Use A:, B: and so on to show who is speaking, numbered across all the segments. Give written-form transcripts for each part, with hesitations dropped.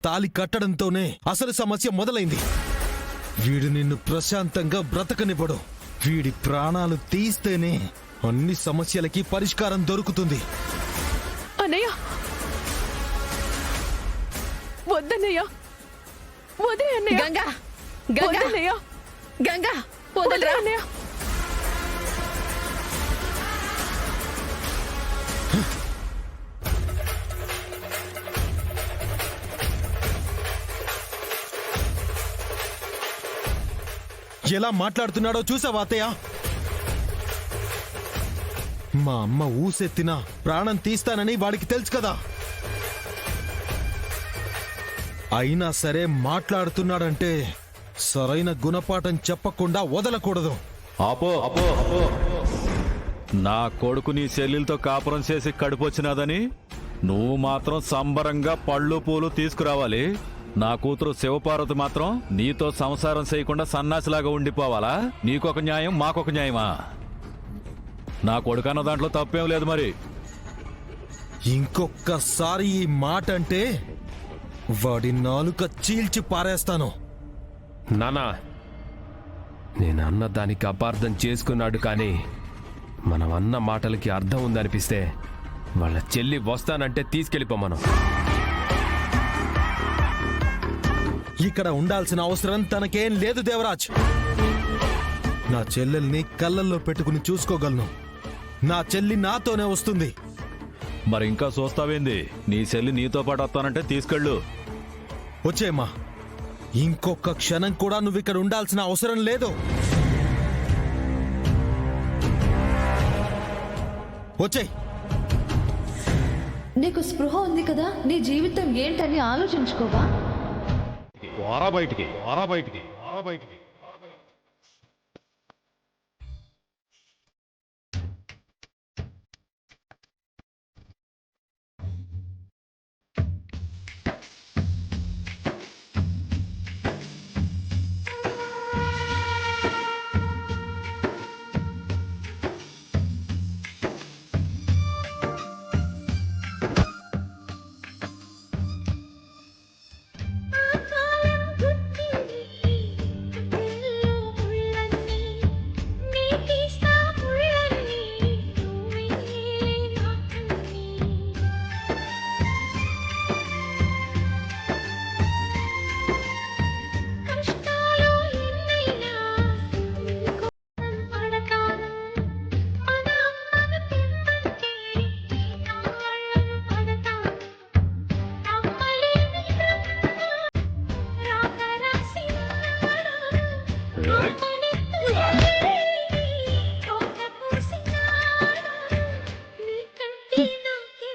A: తాలి కట్టడంతోనే అసలు సమస్య మొదలైంది. వీడు నిన్ను ప్రశాంతంగా బ్రతకనివ్వడు. వీడి ప్రాణాలు తీస్తేనే అన్ని సమస్యలకి పరిష్కారం దొరుకుతుంది.
B: అన్నయ్య వద్దన్నయ్య, వదే అన్నయ్య.
C: గంగా గంగా
B: అన్నయ్య,
C: గంగా
B: వదలరా అన్నయ్య.
A: ఎలా మాట్లాడుతున్నాడో చూసావా అత్తయ్య? మా అమ్మ ఊసెత్తినా ప్రాణం తీస్తానని వాడికి తెలుసు కదా. అయినా సరే మాట్లాడుతున్నాడంటే సరైన గుణపాఠం చెప్పకుండా వదలకూడదు.
D: ఆపో ఆపో ఆపో. నా కొడుకు నీ చెల్లెలతో కాపురం చేసి కడుపొచ్చినాదని నువ్వు మాత్రం సంబరంగా పళ్ళు పూలు తీసుకురావాలి. నా కూతురు శివపార్వతి మాత్రం నీతో సంసారం చేయకుండా సన్నాసిలాగా ఉండిపోవాలా? నీకొక న్యాయం, మాకొక న్యాయమా? నా కొడుకన్న దాంట్లో తప్పేం లేదు. మరి
A: ఇంకొక్కసారి ఈ మాట అంటే వాడి నాలుక చీల్చి పారేస్తాను.
E: నానా, నేను అన్న దానికి అపార్థం చేసుకున్నాడు, కానీ మనం అన్న మాటలకి అర్థం ఉందనిపిస్తే వాళ్ళ చెల్లి వస్తానంటే తీసుకెళ్ళిపోమను.
A: ఇక్కడ ఉండాల్సిన అవసరం తనకేం లేదు దేవరాజ్. నా చెల్లెల్ని కళ్ళల్లో పెట్టుకుని చూసుకోగలను. నా చెల్లి నాతోనే వస్తుంది.
D: మరి ఇంకా చూస్తావేంది? నీ చెల్లి నీతో పాటు వస్తానంటే తీసుకెళ్ళు.
A: వచ్చేమ్మా, ఇంకొక క్షణం కూడా నువ్వు ఇక్కడ ఉండాల్సిన అవసరం లేదు. వచ్చేయ్.
F: నీకు స్పృహ ఉంది కదా, నీ జీవితం ఏంటని ఆలోచించుకోవా?
D: బయటికి బయటికి.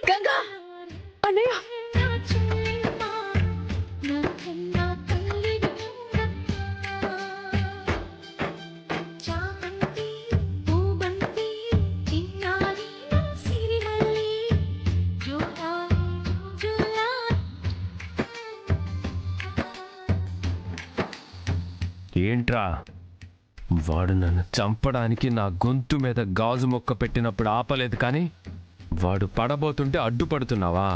C: గంగా
B: అన్నయ్య
E: ఏంట్రా, వాడు నన్ను చంపడానికి నా గొంతు మీద గాజు మొక్క పెట్టినప్పుడు ఆపలేదు, కానీ వాడు పడబోతుంటే అడ్డుపడుతున్నావా?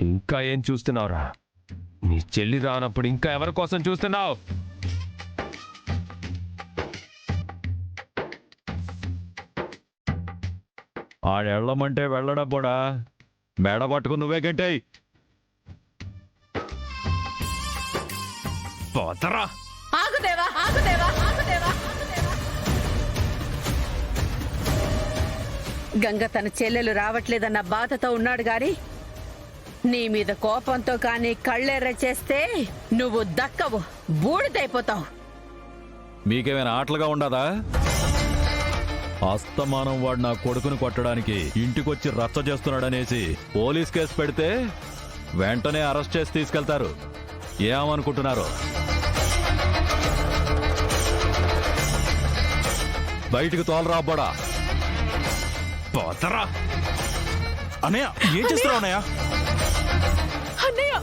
E: ఇంకా ఏం చూస్తున్నావురా? నీ చెల్లి రానప్పుడు ఇంకా ఎవరి కోసం చూస్తున్నావు?
D: ఆడెళ్ళమంటే వెళ్ళడం కూడా మెడ పట్టుకుని నువ్వే గంటాయి.
E: పోతరా.
C: ఆగుదేవా ఆగుదేవా ఆగుదేవా. గంగ తన చెల్లెలు రావట్లేదన్న బాధతో ఉన్నాడు గాని నీ మీద కోపంతో కానీ కళ్ళెర్ర చేస్తే నువ్వు దక్కవు, బూడిదైపోతావు.
D: మీకేమైనా ఆటలుగా ఉండదా? అస్తమానం వాడు నా కొడుకుని కొట్టడానికి ఇంటికొచ్చి రచ్చ చేస్తున్నాడనేసి పోలీస్ కేసు పెడితే వెంటనే అరెస్ట్ చేసి తీసుకెళ్తారు. ఏమనుకుంటున్నారు? బయటికి తోలరాబడా.
E: పోతరా.
G: అన్నయ్య, ఏం చేస్తున్నావు అన్నయ్య?
B: అన్నయ్య